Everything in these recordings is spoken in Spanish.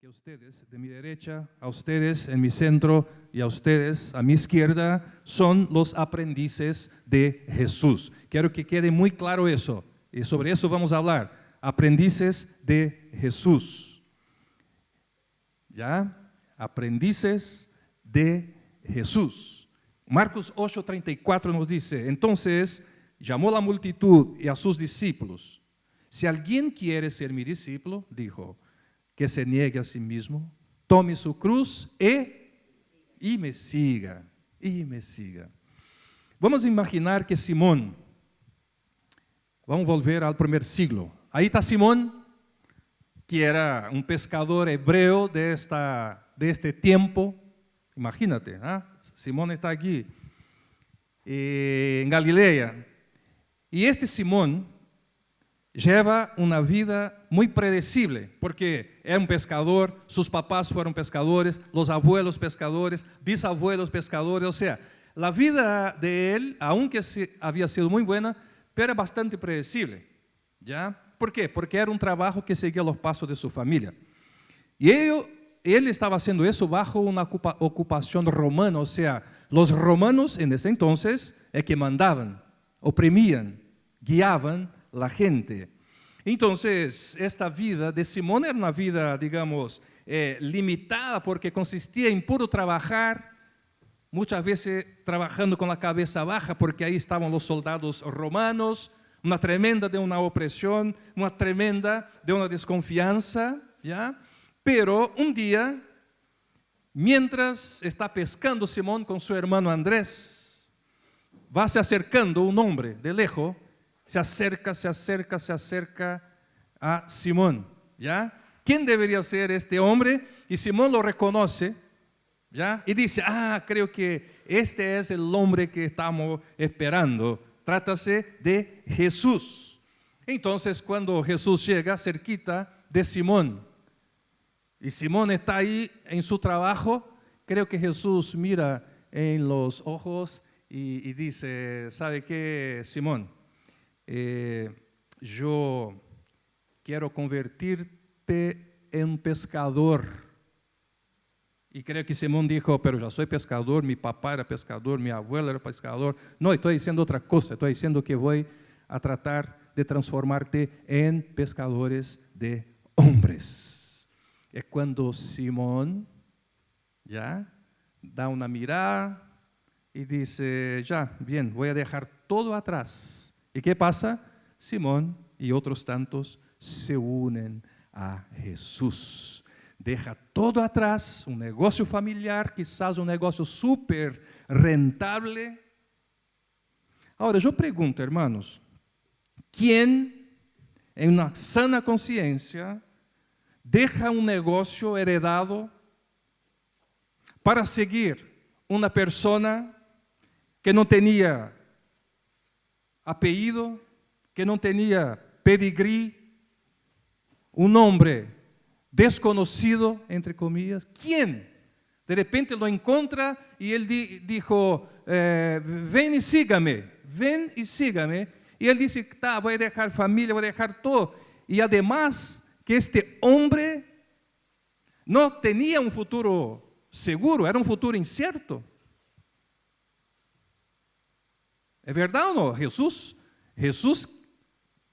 que ustedes de mi derecha, a ustedes en mi centro y a ustedes a mi izquierda son los aprendices de Jesús. Quiero que quede muy claro eso y sobre eso vamos a hablar. Aprendices de Jesús. ¿Ya? Aprendices de Jesús. Marcos 8:34 nos dice, entonces llamó la multitud y a sus discípulos. Si alguien quiere ser mi discípulo, dijo, que se niegue a sí mismo, tome su cruz y me siga, Vamos a imaginar que Simón, vamos a volver al primer siglo. Ahí está Simón, que era un pescador hebreo de este tiempo. Imagínate, Simón está aquí, en Galilea. Y este Simón lleva una vida muy predecible, porque era un pescador, sus papás fueron pescadores, los abuelos pescadores, bisabuelos pescadores, o sea, la vida de él, aunque había sido muy buena, pero era bastante predecible, ¿ya? ¿Por qué? Porque era un trabajo que seguía los pasos de su familia. Y él estaba haciendo eso bajo una ocupación romana, o sea, los romanos en ese entonces es que mandaban, oprimían, guiaban la gente. Entonces, esta vida de Simón era una vida, digamos, limitada, porque consistía en puro trabajar, muchas veces trabajando con la cabeza baja, porque ahí estaban los soldados romanos, una tremenda de una opresión, una tremenda de una desconfianza, ¿ya? Pero un día, mientras está pescando Simón con su hermano Andrés, va se acercando un hombre de lejos, se acerca a Simón, ¿ya? ¿Quién debería ser este hombre? Y Simón lo reconoce, ¿ya? Y dice, creo que este es el hombre que estamos esperando. Trátase de Jesús. Entonces, cuando Jesús llega cerquita de Simón, y Simón está ahí en su trabajo, creo que Jesús mira en los ojos y dice, ¿sabe qué, Simón? Yo quiero convertirte en pescador. Y creo que Simón dijo, pero ya soy pescador, mi papá era pescador, mi abuelo era pescador. No, estoy diciendo otra cosa, estoy diciendo que voy a tratar de transformarte en pescadores de hombres. Es cuando Simón ya da una mirada y dice, ya, bien, voy a dejar todo atrás. ¿Y qué pasa? Simón y otros tantos se unen a Jesús. Deja todo atrás, un negocio familiar, quizás un negocio súper rentable. Ahora, yo pregunto, hermanos, ¿quién en una sana conciencia deja un negocio heredado para seguir una persona que no tenía apellido, que no tenía pedigrí, un hombre desconocido, entre comillas? ¿Quién? De repente lo encuentra y él dijo, ven y sígame, Y él dice, voy a dejar familia, voy a dejar todo. Y además que este hombre no tenía un futuro seguro, era un futuro incierto. ¿Es verdad o no? Jesús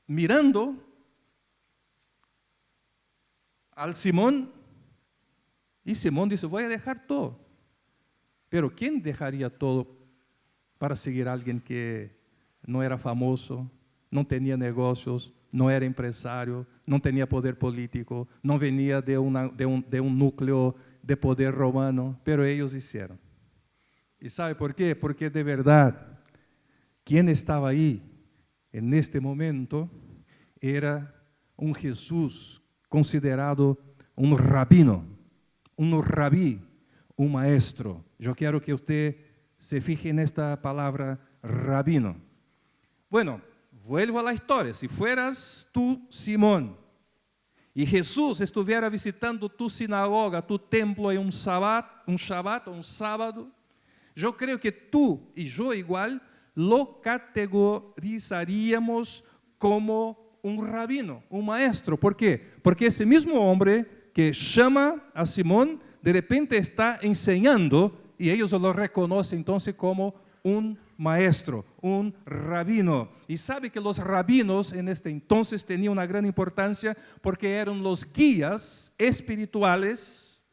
mirando al Simón, y Simón dice, voy a dejar todo. Pero ¿quién dejaría todo para seguir a alguien que no era famoso, no tenía negocios, no era empresario, no tenía poder político, no venía de un núcleo de poder romano? Pero ellos hicieron. ¿Y sabe por qué? Porque de verdad, quien estaba ahí en este momento era un Jesús considerado un rabino, un rabí, un maestro. Yo quiero que usted se fije en esta palabra rabino. Bueno, vuelvo a la historia. Si fueras tú, Simón, y Jesús estuviera visitando tu sinagoga, tu templo en un Shabbat o un sábado, yo creo que tú y yo igual lo categorizaríamos como un rabino, un maestro. ¿Por qué? Porque ese mismo hombre que llama a Simón, de repente está enseñando y ellos lo reconocen entonces como un maestro, un rabino. Y sabe que los rabinos en este entonces tenían una gran importancia porque eran los guías espirituales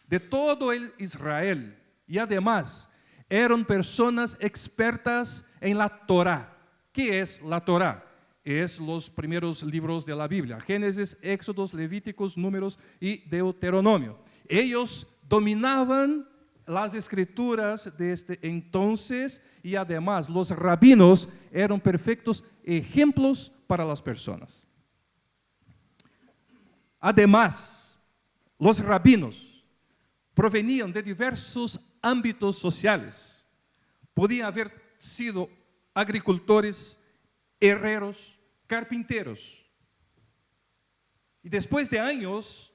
de todo el Israel. Y además eran personas expertas en la Torá. ¿Qué es la Torá? Es los primeros libros de la Biblia: Génesis, Éxodos, Levíticos, Números y Deuteronomio. Ellos dominaban las escrituras de este entonces y además los rabinos eran perfectos ejemplos para las personas. Además, los rabinos provenían de diversos ámbitos sociales. Podían haber sido agricultores, herreros, carpinteros. Y después de años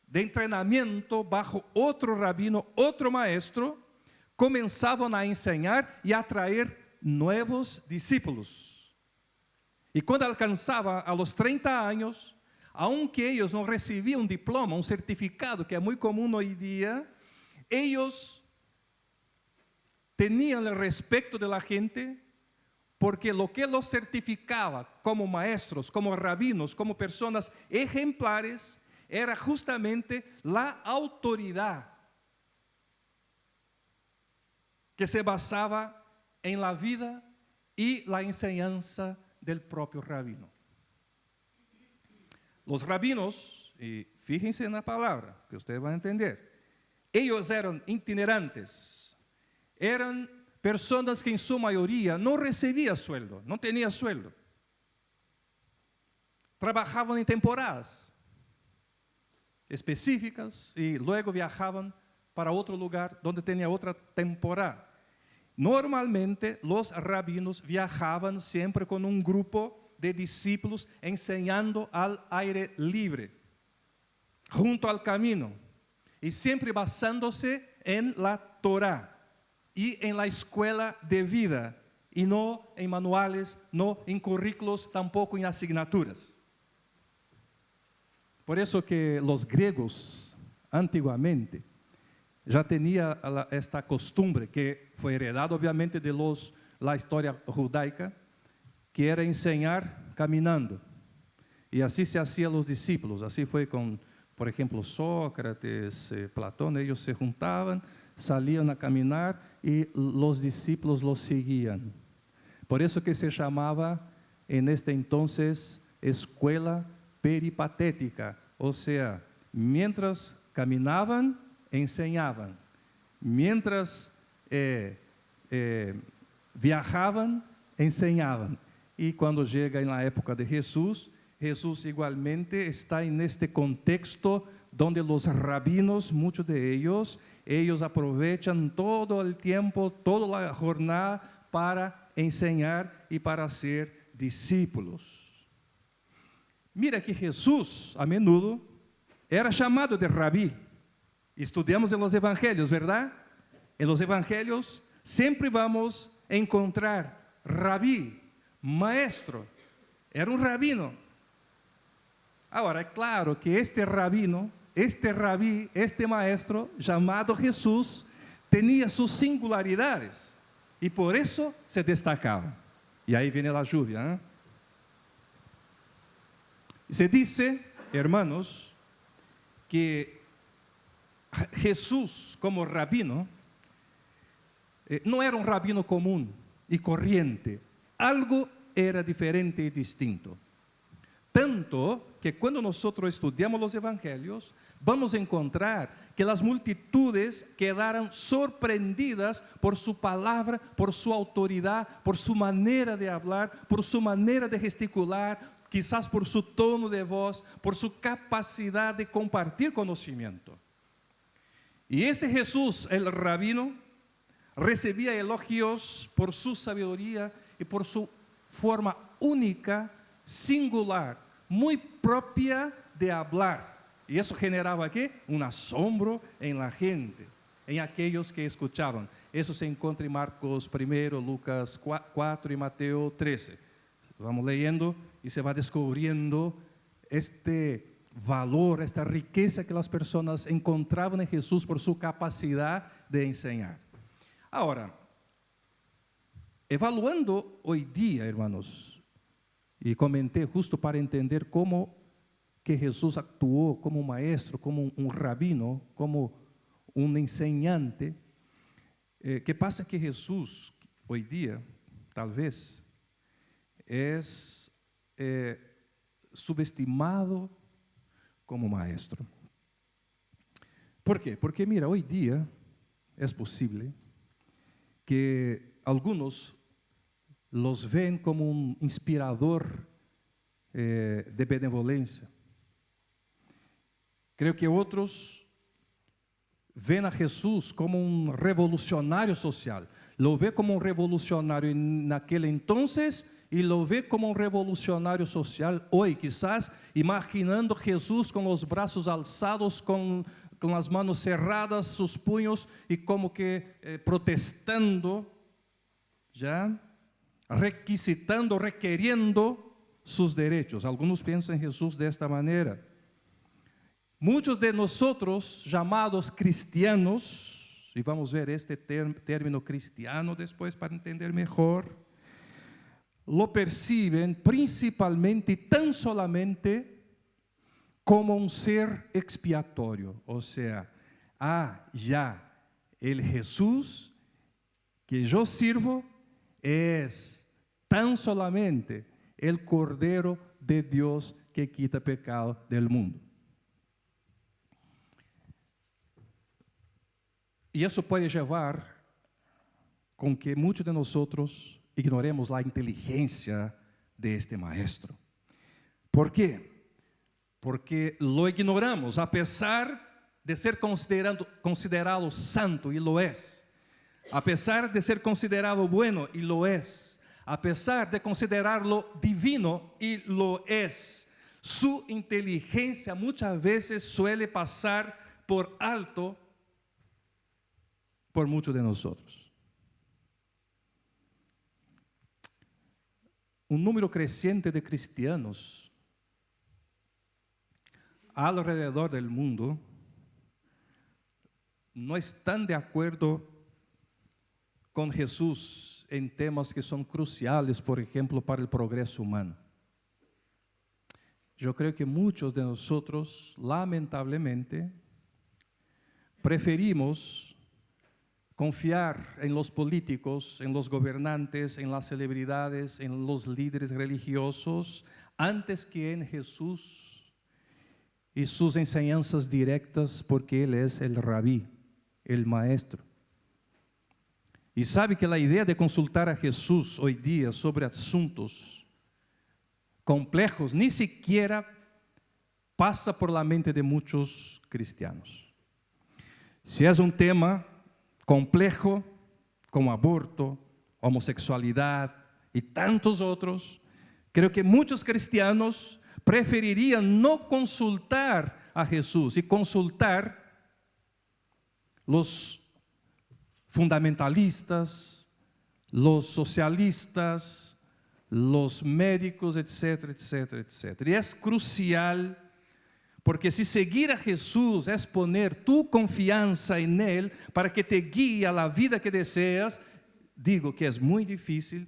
de entrenamiento bajo otro rabino, otro maestro, comenzaban a enseñar y a atraer nuevos discípulos. Y cuando alcanzaba a los 30 años, aunque ellos no recibían un diploma, un certificado, que es muy común hoy día, ellos tenían el respeto de la gente, porque lo que los certificaba como maestros, como rabinos, como personas ejemplares, era justamente la autoridad que se basaba en la vida y la enseñanza del propio rabino. Los rabinos, y fíjense en la palabra que ustedes van a entender, ellos eran itinerantes, eran personas que en su mayoría no recibían sueldo, no tenían sueldo. Trabajaban en temporadas específicas y luego viajaban para otro lugar donde tenía otra temporada. Normalmente los rabinos viajaban siempre con un grupo de discípulos enseñando al aire libre, junto al camino, y siempre basándose en la Torá y en la escuela de vida, y no en manuales, no en currículos, tampoco en asignaturas. Por eso que los griegos antiguamente ya tenían esta costumbre, que fue heredada obviamente de la historia judaica, que era enseñar caminando. Y así se hacían los discípulos. Así fue con, por ejemplo, Sócrates, Platón. Ellos se juntaban, salían a caminar y los discípulos los seguían. Por eso que se llamaba en este entonces escuela peripatética, o sea, mientras caminaban, enseñaban, mientras viajaban, enseñaban. Y cuando llega en la época de Jesús, Jesús igualmente está en este contexto donde los rabinos, muchos de ellos aprovechan todo el tiempo, toda la jornada para enseñar y para ser discípulos. Mira que Jesús, a menudo, era chamado de rabí. Estudiamos en los evangelios, ¿verdad? En los evangelios siempre vamos a encontrar rabí, maestro. Era un rabino. Ahora, es claro que este rabino, este rabí, este maestro, llamado Jesús, tenía sus singularidades. Y por eso se destacaba. Y ahí viene la lluvia, ¿eh? Se dice, hermanos, que Jesús como rabino no era un rabino común y corriente. Algo era diferente y distinto. Tanto que cuando nosotros estudiamos los evangelios, vamos a encontrar que las multitudes quedaron sorprendidas por su palabra, por su autoridad, por su manera de hablar, por su manera de gesticular, quizás por su tono de voz, por su capacidad de compartir conocimiento. Y este Jesús, el rabino, recibía elogios por su sabiduría y por su forma única, singular, muy propia de hablar. Y eso generaba ¿qué? Un asombro en la gente, en aquellos que escuchaban. Eso se encuentra en Marcos 1, Lucas 4 y Mateo 13. Vamos leyendo y se va descubriendo este valor, esta riqueza que las personas encontraban en Jesús por su capacidad de enseñar. Ahora, evaluando hoy día, hermanos, y comenté justo para entender cómo que Jesús actuó como maestro, como un rabino, como un enseñante, ¿qué pasa? Que Jesús hoy día, tal vez, es subestimado como maestro. ¿Por qué? Porque mira, hoy día es posible que algunos los ven como un inspirador de benevolencia. Creo que otros ven a Jesús como un revolucionario social. Lo ve como un revolucionario en aquel entonces y lo ve como un revolucionario social hoy, quizás imaginando Jesús con los brazos alzados, con las manos cerradas, sus puños y como que protestando, ya, requisitando, requiriendo sus derechos. Algunos piensan en Jesús de esta manera. Muchos de nosotros, llamados cristianos, y vamos a ver este término cristiano después para entender mejor, lo perciben principalmente y tan solamente como un ser expiatorio. O sea, ya, el Jesús que yo sirvo es tan solamente el Cordero de Dios que quita pecado del mundo. Y eso puede llevar con que muchos de nosotros ignoremos la inteligencia de este maestro. ¿Por qué? Porque lo ignoramos a pesar de ser considerado santo, y lo es. A pesar de ser considerado bueno, y lo es. A pesar de considerarlo divino, y lo es. Su inteligencia muchas veces suele pasar por alto por muchos de nosotros. Un número creciente de cristianos alrededor del mundo no están de acuerdo con Jesús en temas que son cruciales, por ejemplo, para el progreso humano. Yo creo que muchos de nosotros, lamentablemente, preferimos confiar en los políticos, en los gobernantes, en las celebridades, en los líderes religiosos, antes que en Jesús y sus enseñanzas directas, porque Él es el rabí, el maestro. Y sabe que la idea de consultar a Jesús hoy día sobre asuntos complejos ni siquiera pasa por la mente de muchos cristianos. Si es un tema complejo como aborto, homosexualidad y tantos otros, creo que muchos cristianos preferirían no consultar a Jesús y consultar los fundamentalistas, los socialistas, los médicos, etcétera, etcétera, etcétera. Y es crucial, porque si seguir a Jesús es poner tu confianza en Él para que te guíe a la vida que deseas, digo que es muy difícil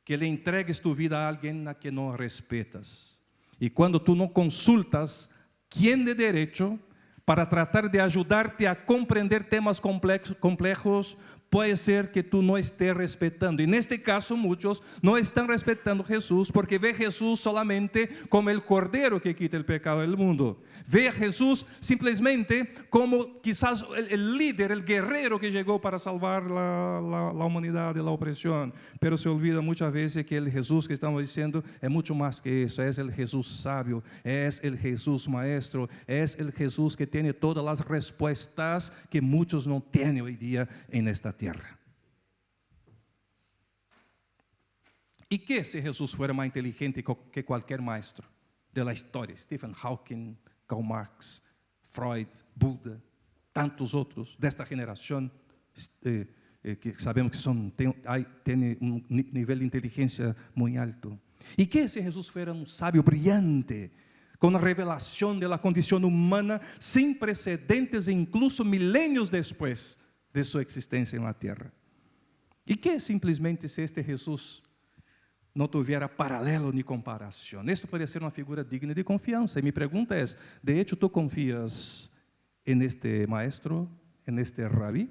que le entregues tu vida a alguien a quien no respetas. Y cuando tú no consultas quién de derecho para tratar de ayudarte a comprender temas complejos, puede ser que tú no estés respetando. Y en este caso muchos no están respetando a Jesús porque ve a Jesús solamente como el Cordero que quita el pecado del mundo. Ve a Jesús simplemente como quizás el líder, el guerrero que llegó para salvar la humanidad de la opresión. Pero se olvida muchas veces que el Jesús que estamos diciendo es mucho más que eso. Es el Jesús sabio, es el Jesús maestro, es el Jesús que tiene todas las respuestas que muchos no tienen hoy día en esta tierra. ¿Y qué si Jesús fuera más inteligente que cualquier maestro de la historia? Stephen Hawking, Karl Marx, Freud, Buda, tantos otros de esta generación que sabemos que tienen un nivel de inteligencia muy alto. ¿Y qué si Jesús fuera un sabio brillante, con la revelación de la condición humana sin precedentes, incluso milenios después de su existencia en la tierra. ¿Y qué simplesmente si este Jesús no tuviera paralelo ni comparación? Esto podría ser una figura digna de confianza. Y mi pregunta es, ¿de hecho tú confías en este maestro, en este rabí?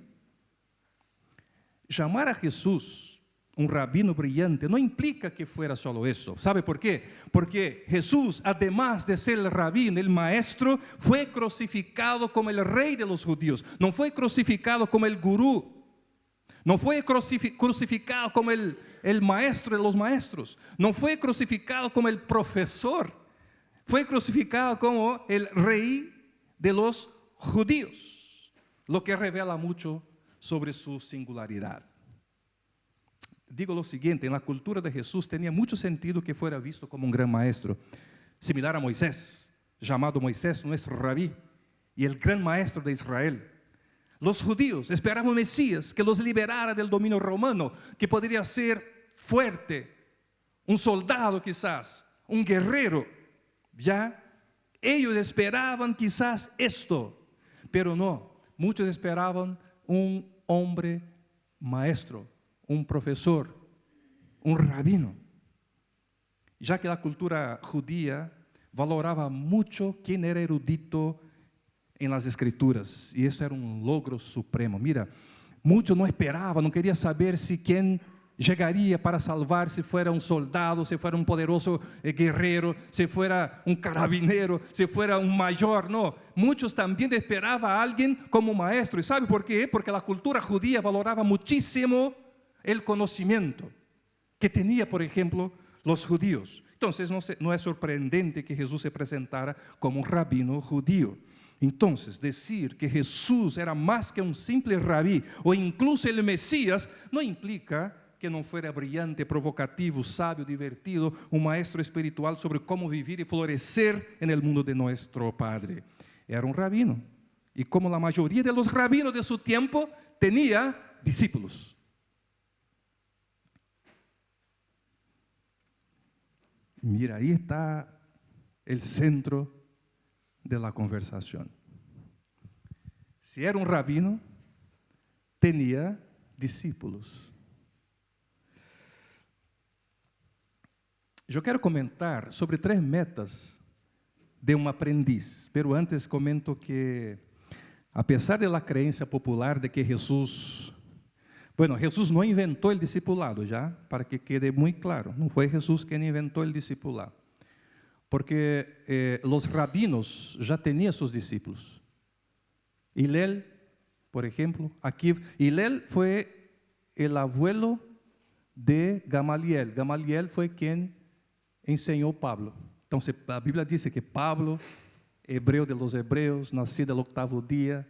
Llamar a Jesús un rabino brillante no implica que fuera solo eso. ¿Sabe por qué? Porque Jesús, además de ser el rabino, el maestro, fue crucificado como el rey de los judíos. No fue crucificado como el gurú. No fue crucificado como el maestro de los maestros. No fue crucificado como el profesor. Fue crucificado como el rey de los judíos. Lo que revela mucho sobre su singularidad. Digo lo siguiente, en la cultura de Jesús tenía mucho sentido que fuera visto como un gran maestro, similar a Moisés, llamado Moisés nuestro rabí y el gran maestro de Israel. Los judíos esperaban un Mesías que los liberara del dominio romano, que podría ser fuerte, un soldado quizás, un guerrero, ¿ya? Ellos esperaban quizás esto, pero no, muchos esperaban un hombre maestro, un profesor, un rabino, ya que la cultura judía valoraba mucho quién era erudito en las escrituras, y eso era un logro supremo. Mira, muchos no esperaban, no querían saber si quién llegaría para salvar, si fuera un soldado, si fuera un poderoso guerrero, si fuera un carabinero, si fuera un mayor, no. Muchos también esperaban a alguien como maestro. ¿Y sabe por qué? Porque la cultura judía valoraba muchísimo el conocimiento que tenía, por ejemplo, los judíos. Entonces no es sorprendente que Jesús se presentara como un rabino judío. Entonces, decir que Jesús era más que un simple rabí o incluso el Mesías no implica que no fuera brillante, provocativo, sabio, divertido, un maestro espiritual sobre cómo vivir y florecer en el mundo de nuestro Padre. Era un rabino, y como la mayoría de los rabinos de su tiempo, tenía discípulos. Mira, ahí está el centro de la conversación. Si era un rabino, tenía discípulos. Eu quero comentar sobre 3 metas de um aprendiz, pero antes comento que, apesar da crença popular de que Jesús não inventou o discipulado, já, para que quede muito claro, não foi Jesús quem inventou o discipulado, porque os rabinos já tinham seus discípulos. Hillel, por exemplo, Hillel foi o abuelo de Gamaliel. Gamaliel foi quem enseñó Pablo. Entonces, la Biblia dice que Pablo, hebreo de los hebreos, nacido al 8º día,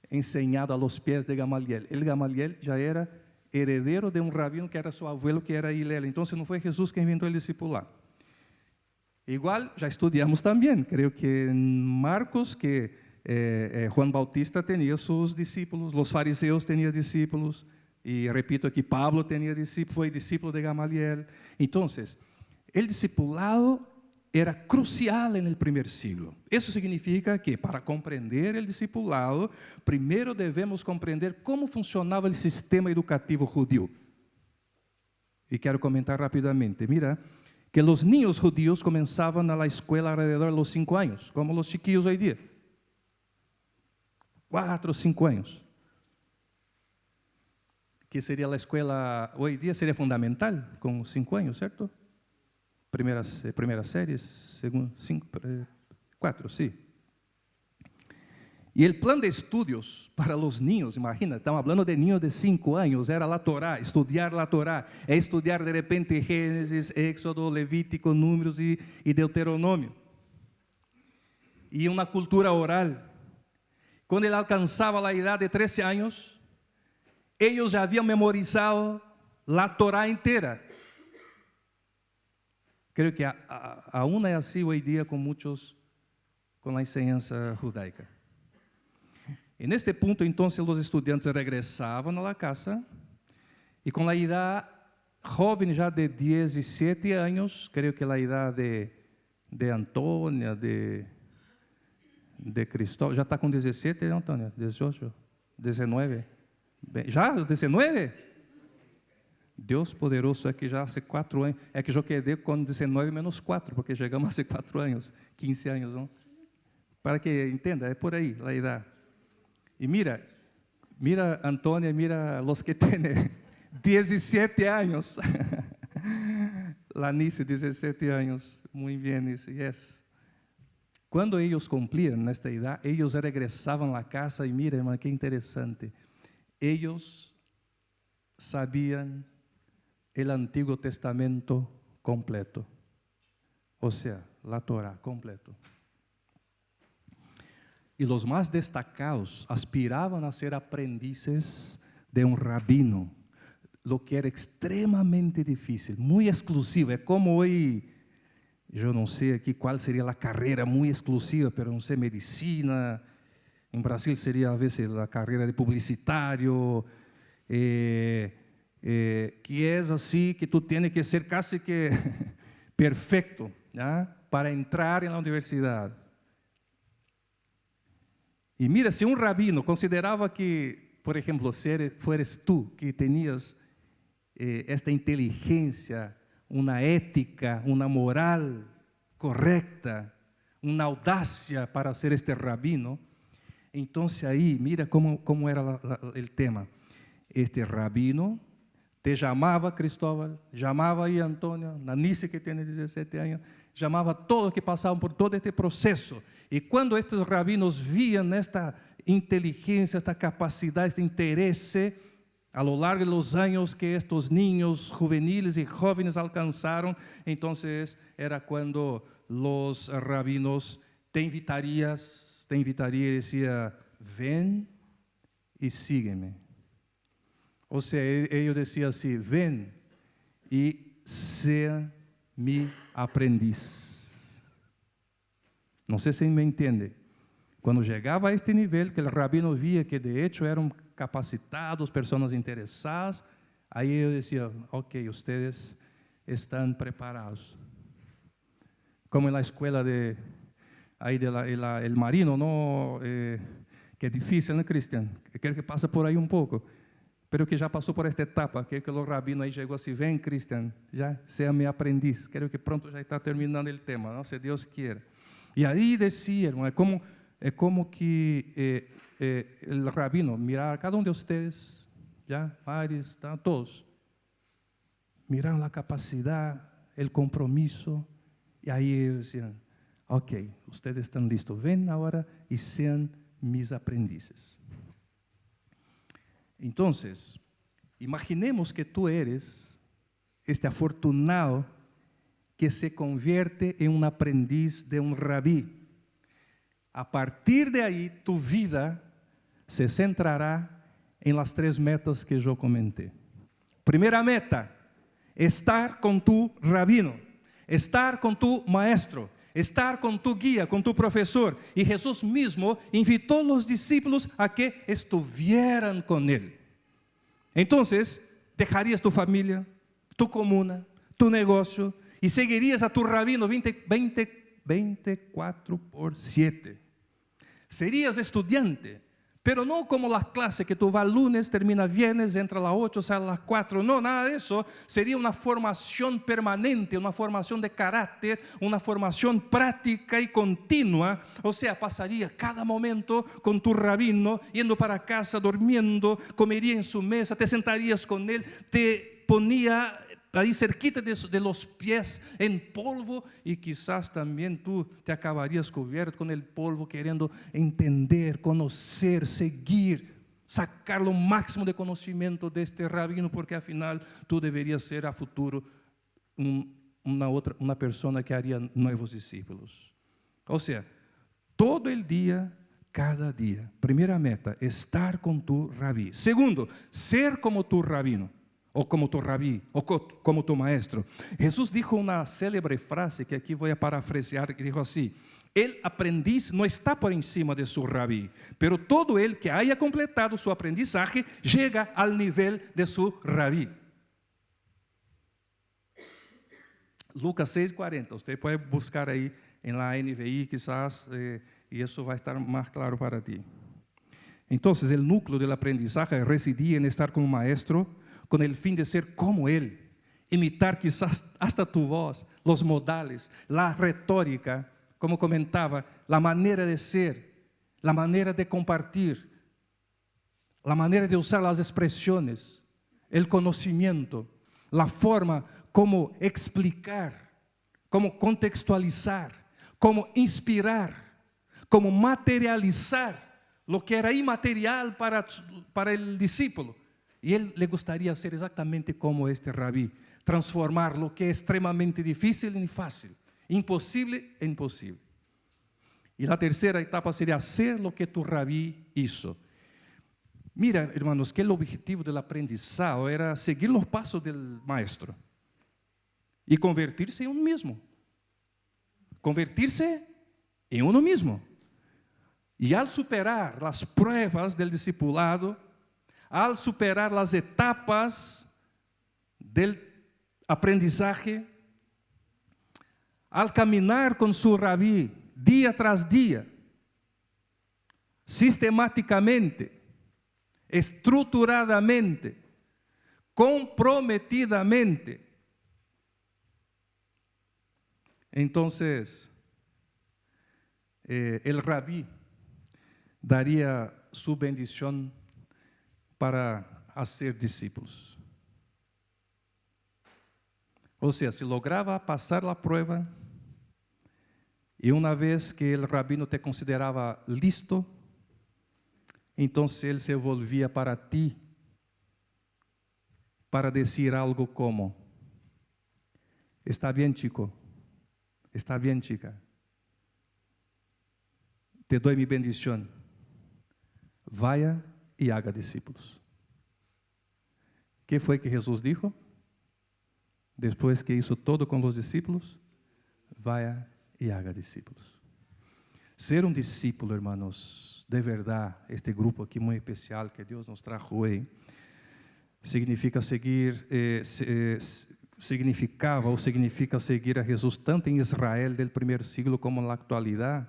enseñado a los pies de Gamaliel. El Gamaliel ya era heredero de un rabino que era su abuelo, que era Hillel. Entonces, no fue Jesús quien inventó el discipulado. Igual, ya estudiamos también, creo que en Marcos, que Juan Bautista tenía sus discípulos, los fariseos tenían discípulos, y repito aquí, Pablo tenía discípulos, fue discípulo de Gamaliel. Entonces, el discipulado era crucial en el primer siglo. Eso significa que para comprender el discipulado, primero debemos comprender cómo funcionaba el sistema educativo judío. Y quiero comentar rápidamente. Mira, que los niños judíos comenzaban a la escuela alrededor de los 5 años, como los chiquillos hoy día. 4 o 5 años. Que sería la escuela, hoy día sería fundamental, con 5 años, ¿cierto? Primeras séries, 4, sí. Y el plan de estudios para los niños, imagina, estamos hablando de niños de 5 años, era la Torá, estudiar la Torá, estudiar de repente Génesis, Éxodo, Levítico, Números y Deuteronomio. Y una cultura oral. Cuando él alcanzaba la edad de 13 años, ellos ya habían memorizado la Torá entera. Creo que aún es así hoy día con muchos, con la enseñanza judaica. En este punto, entonces, los estudiantes regresaban a la casa y con la edad joven ya de 17 años, creo que la edad de de Antônia, de Cristóvão. Já está com 17, né, Antônia? 18? 19? Já? 19? Deus poderoso, é que já há 4 anos. É que eu quedei com 19 menos 4, porque chegamos há 4 anos, 15 anos. Não? Para que entenda, é por aí, a idade. E mira Antônia, mira los que têm 17 anos. Lanice, 17 anos. Muito bem, isso, yes. Quando eles cumpriam nesta idade, eles regressavam à casa e mira, irmã, que interessante. Eles sabiam o Antigo Testamento completo. Ou seja, a Torá completo. E os mais destacados aspiravam a ser aprendizes de um rabino, lo que era extremamente difícil, muito exclusivo. É como hoje, eu não sei aqui qual seria a carreira muito exclusiva, mas não sei, medicina. Em Brasil seria, a vezes, a carreira de publicitário, que é assim, que tu tens que ser quase que perfeito, né, para entrar na universidade. E mira, se um rabino considerava que, por exemplo, se fueres tu que tenias esta inteligência, uma ética, uma moral correta, uma audácia para ser este rabino, então aí, mira como era o tema. Este rabino te chamava Cristóvão, chamava aí Antônia, Nanice, que tem 17 anos, chamava todos que passavam por todo este processo. E quando estes rabinos viam esta inteligência, esta capacidade, este interesse, a lo largo de los anos que estes niños juveniles e jóvenes alcançaram, então era quando os rabinos te invitaria e dizia, ven e sígueme. Ou seja, ele dizia assim, ven e seja mi aprendiz. Não sei se me entende. Quando chegava a este nível, que o rabino via que de hecho eram capacitados, pessoas interessadas, aí eu dizia, ok, vocês estão preparados. Como na escola el marino, ¿no? Que é difícil, né, Cristian? Quero que passe por aí um pouco. Pero que já passou por esta etapa, que o rabino aí chegou assim, vem, Cristian, já seja meu aprendiz. Quero que pronto já está terminando o tema, não? Se Deus quer. E aí dizia, irmão, é como que o rabino mirar a cada um de vocês, já, Maris, tá, todos, mirar a capacidade, o compromisso, e aí eles diziam, ok, vocês estão listos, ven agora e sejam mis aprendizes. Então, imaginemos que tu eres este afortunado que se convierte em um aprendiz de um rabí. A partir de aí, tu vida se centrará em las 3 metas que eu comentei. Primeira meta, estar com tu rabino, estar com tu maestro, estar com tu guia, com tu professor. E Jesus mesmo invitou os discípulos a que estuvieran com ele. Então, deixarias tu família, tu comuna, tu negócio, e seguirias a tu rabino 24/7. Serías estudiante, pero não como a classe que tu vas lunes, termina viernes, entra a las 8, sale a las 4. No, nada de eso. Sería una formación permanente, una formación de carácter, una formación práctica y continua. O sea, pasaría cada momento con tu rabino, yendo para casa, durmiendo, comería en su mesa, te sentarías con él, te ponía ahí cerquita de los pies en polvo, y quizás también tú te acabarías cubierto con el polvo, queriendo entender, conocer, seguir, sacar lo máximo de conocimiento de este rabino, porque al final tú deberías ser a futuro una persona que haría nuevos discípulos. O sea, todo el día, cada día. Primera meta, estar con tu rabí. Segundo, ser como tu rabino, o como tu rabí, o como tu maestro. Jesús dijo una célebre frase que aquí voy a parafrasear, que dijo así: el aprendiz no está por encima de su rabí, pero todo el que haya completado su aprendizaje llega al nivel de su rabí. Lucas 6:40, usted puede buscar ahí en la NVI quizás, y eso va a estar más claro para ti. Entonces, el núcleo del aprendizaje residía en estar con un maestro con el fin de ser como él, imitar quizás hasta tu voz, los modales, la retórica, como comentaba, la manera de ser, la manera de compartir, la manera de usar las expresiones, el conocimiento, la forma como explicar, como contextualizar, como inspirar, como materializar lo que era inmaterial para el discípulo. Y él le gustaría ser exactamente como este rabí, transformar lo que es extremadamente difícil en fácil, imposible en posible. Y la tercera etapa sería hacer lo que tu rabí hizo. Mira, hermanos, que el objetivo del aprendizado era seguir los pasos del maestro y convertirse en uno mismo. Convertirse en uno mismo. Y al superar las pruebas del discipulado, al superar las etapas del aprendizaje, al caminar con su rabí día tras día, sistemáticamente, estruturadamente, comprometidamente, entonces el rabí daría su bendición para hacer discípulos. O sea, si lograba pasar la prueba, y una vez que el rabino te consideraba listo, entonces él se volvía para ti para decir algo como: está bien, chico, está bien, chica, te doy mi bendición, vaya y haga discípulos. ¿Qué fue que Jesús dijo? Después que hizo todo con los discípulos, vaya y haga discípulos. Ser un discípulo, hermanos, de verdad, este grupo aquí muy especial que Dios nos trajo hoy, significa seguir, significava ou significa seguir a Jesús tanto en Israel del primer siglo como en la actualidad.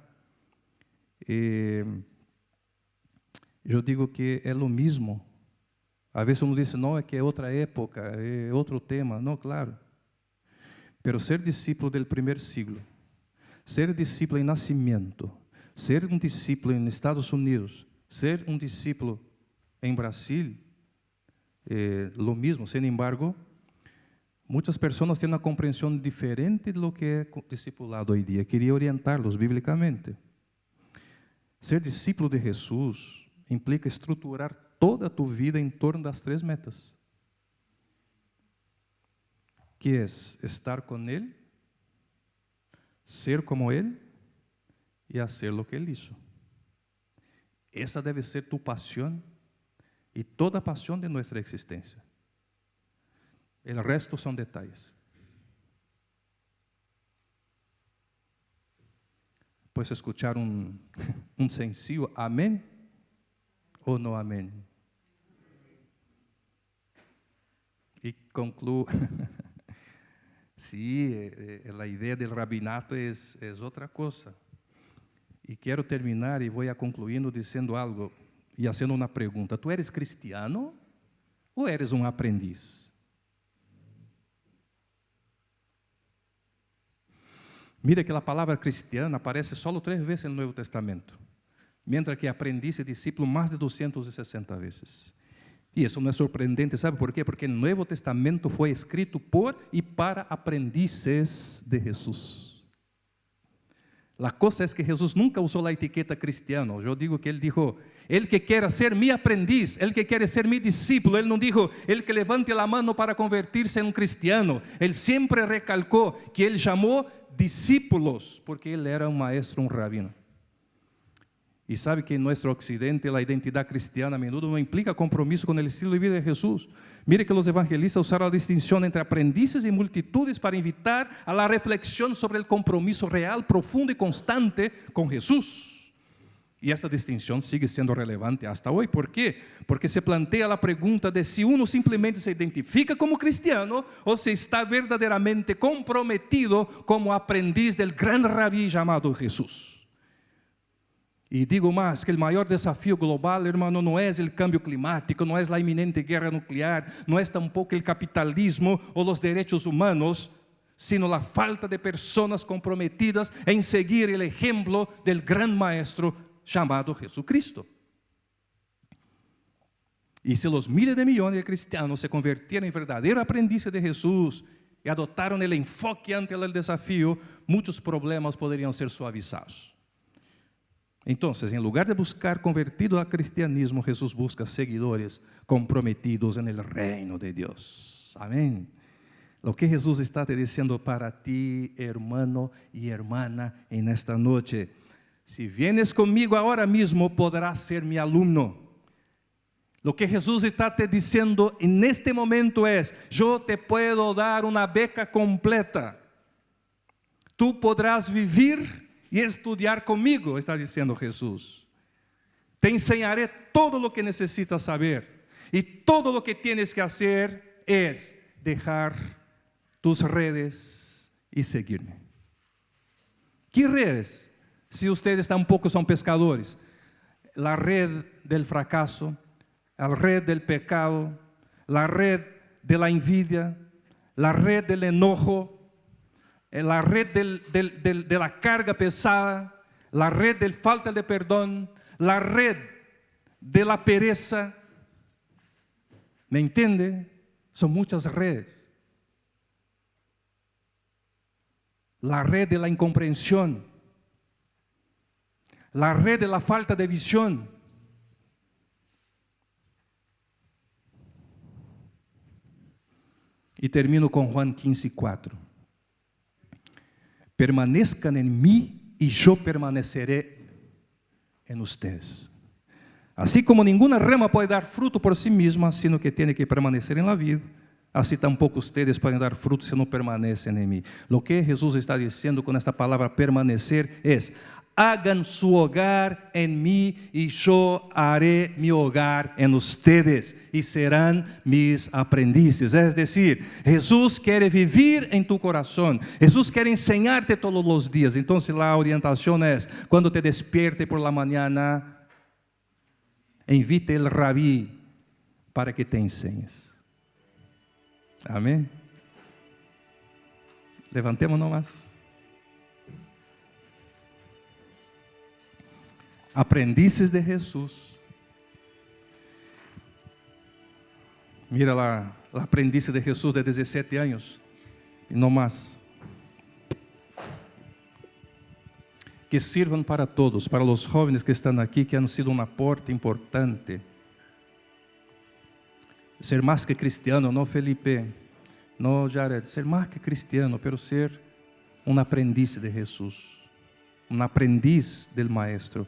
Yo digo que es lo mismo. A veces uno dice, no, es que es otra época, es otro tema. No, claro. Pero ser discípulo del primer siglo, ser discípulo en nacimiento, ser un discípulo en Estados Unidos, ser un discípulo en Brasil, lo mismo. Sin embargo, muchas personas tienen una comprensión diferente de lo que es discipulado hoy día. Quería orientarlos bíblicamente. Ser discípulo de Jesús implica estruturar toda tu vida em torno das 3 metas, que é estar com Ele, ser como Ele e fazer lo que Ele hizo. Essa deve ser tu pasión e toda a pasión de nossa existência. O resto são detalhes. Puedes escuchar um sencillo amém ou não amém? E concluo. Sí, la idea del rabinato es otra cosa. Y quiero terminar y voy a concluindo diciendo algo y haciendo una pregunta. ¿Tú eres cristiano o eres un aprendiz? Mira que la palabra cristiana aparece solo 3 veces en el Nuevo Testamento, mientras que aprendiz y discípulo más de 260 veces. Y eso no es sorprendente, ¿sabe por qué? Porque el Nuevo Testamento fue escrito por y para aprendices de Jesús. La cosa es que Jesús nunca usó la etiqueta cristiano. Yo digo que Él dijo, el que quiera ser mi aprendiz, el que quiere ser mi discípulo. Él no dijo, el que levante la mano para convertirse en un cristiano. Él siempre recalcó que Él llamó discípulos, porque Él era un maestro, un rabino. Y sabe que en nuestro occidente la identidad cristiana a menudo no implica compromiso con el estilo de vida de Jesús. Mire que los evangelistas usaron la distinción entre aprendices y multitudes para invitar a la reflexión sobre el compromiso real, profundo y constante con Jesús. Y esta distinción sigue siendo relevante hasta hoy. ¿Por qué? Porque se plantea la pregunta de si uno simplemente se identifica como cristiano o si está verdaderamente comprometido como aprendiz del gran rabí llamado Jesús. Y digo más, que el mayor desafío global, hermano, no es el cambio climático, no es la inminente guerra nuclear, no es tampoco el capitalismo o los derechos humanos, sino la falta de personas comprometidas en seguir el ejemplo del gran maestro llamado Jesucristo. Y si los miles de millones de cristianos se convirtieron en verdaderos aprendices de Jesús y adoptaron el enfoque ante el desafío, muchos problemas podrían ser suavizados. Entonces, en lugar de buscar convertidos al cristianismo, Jesús busca seguidores comprometidos en el reino de Dios. Amén. Lo que Jesús está te diciendo para ti, hermano y hermana, en esta noche: si vienes conmigo ahora mismo, podrás ser mi alumno. Lo que Jesús está te diciendo en este momento es: yo te puedo dar una beca completa. Tú podrás vivir y estudiar conmigo, está diciendo Jesús. Te enseñaré todo lo que necesitas saber. Y todo lo que tienes que hacer es dejar tus redes y seguirme. ¿Qué redes? Si ustedes tampoco son pescadores, la red del fracaso, la red del pecado, la red de la envidia, la red del enojo, la red de la carga pesada, la red de falta de perdón, la red de la pereza. ¿Me entiende? Son muchas redes. La red de la incomprensión, la red de la falta de visión. Y termino con Juan 15:4. Permanezcan en mí y yo permaneceré en ustedes. Así como ninguna rama puede dar fruto por sí misma, sino que tiene que permanecer en la vid, así tampoco ustedes pueden dar fruto si no permanecen en mí. Lo que Jesús está diciendo con esta palabra permanecer es: hagan su hogar en mí y yo haré mi hogar en ustedes y serán mis aprendices. Es decir, Jesús quiere vivir en tu corazón. Jesús quiere enseñarte todos los días. Entonces la orientación es: cuando te despierte por la mañana, invite al rabí para que te enseñes. Amén. Levantémonos más. Aprendices de Jesús. Mira la aprendiz de Jesús de 17 años y no más. Que sirvan para todos, para los jóvenes que están aquí, que han sido un aporte importante. Ser más que cristiano, no Felipe, no Jared, ser más que cristiano, pero ser un aprendiz de Jesús, un aprendiz del Maestro.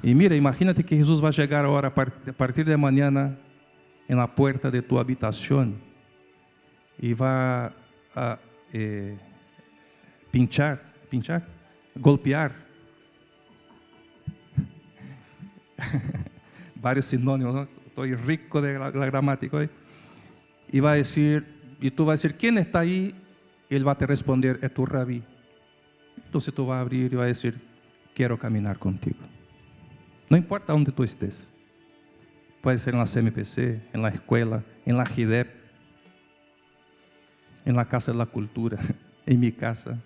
Y mira, imagínate que Jesús va a llegar ahora a partir de mañana en la puerta de tu habitación y va a golpear. Varios sinónimos, ¿no? Estoy rico de la gramática hoy. Y va a decir, y tú vas a decir: ¿quién está ahí? Y él va a te responder: es tu rabí. Entonces tú vas a abrir y vas a decir: quiero caminar contigo. No importa dónde tú estés. Puede ser en la CMPC, en la escuela, en la GIDEP, en la Casa de la Cultura, en mi casa,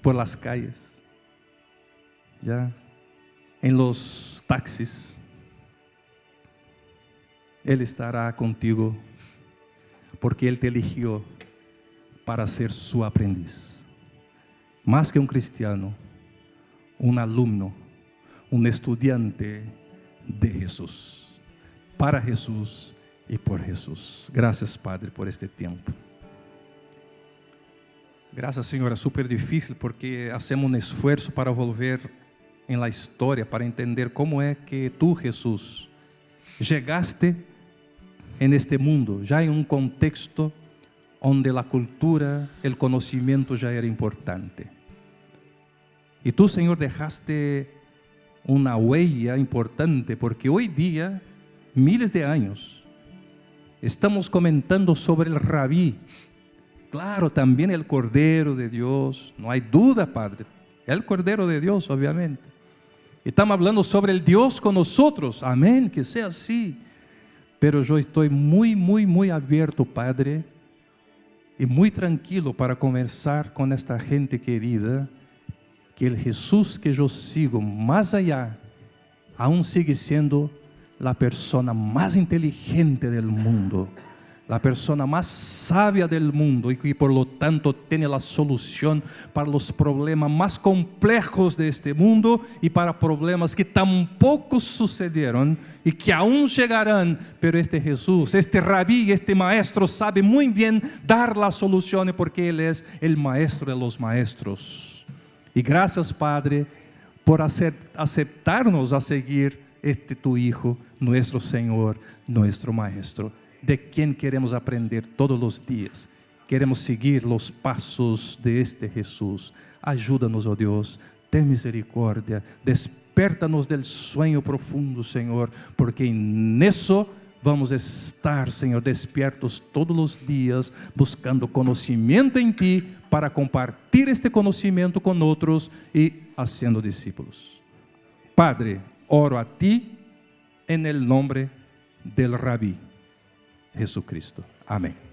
por las calles, ya, en los taxis. Él estará contigo porque Él te eligió para ser su aprendiz. Más que un cristiano, un alumno, un estudiante de Jesús, para Jesús y por Jesús. Gracias, Padre, por este tiempo. Gracias, Señor. Es súper difícil porque hacemos un esfuerzo para volver en la historia, para entender cómo es que tú, Jesús, llegaste en este mundo, ya en un contexto donde la cultura, el conocimiento ya era importante. Y tú, Señor, dejaste una huella importante, porque hoy día, miles de años, estamos comentando sobre el Rabí. Claro, también el Cordero de Dios, no hay duda, Padre, el Cordero de Dios, obviamente. Estamos hablando sobre el Dios con nosotros, amén, que sea así. Pero yo estoy muy abierto, Padre, y muy tranquilo para conversar con esta gente querida, que el Jesús que yo sigo más allá, aún sigue siendo la persona más inteligente del mundo, la persona más sabia del mundo y que por lo tanto tiene la solución para los problemas más complejos de este mundo y para problemas que tampoco sucedieron y que aún llegarán, pero este Jesús, este rabí, este maestro sabe muy bien dar las soluciones porque Él es el maestro de los maestros. Y gracias, Padre, por aceptarnos a seguir este tu Hijo, nuestro Señor, nuestro Maestro, de quien queremos aprender todos los días. Queremos seguir los pasos de este Jesús. Ayúdanos, oh Dios, ten misericordia, despértanos del sueño profundo, Señor, porque en eso vamos a estar, Señor, despiertos todos los días, buscando conocimiento en ti, para compartir este conocimiento con otros y haciendo discípulos. Padre, oro a ti en el nombre del Rabí Jesucristo. Amén.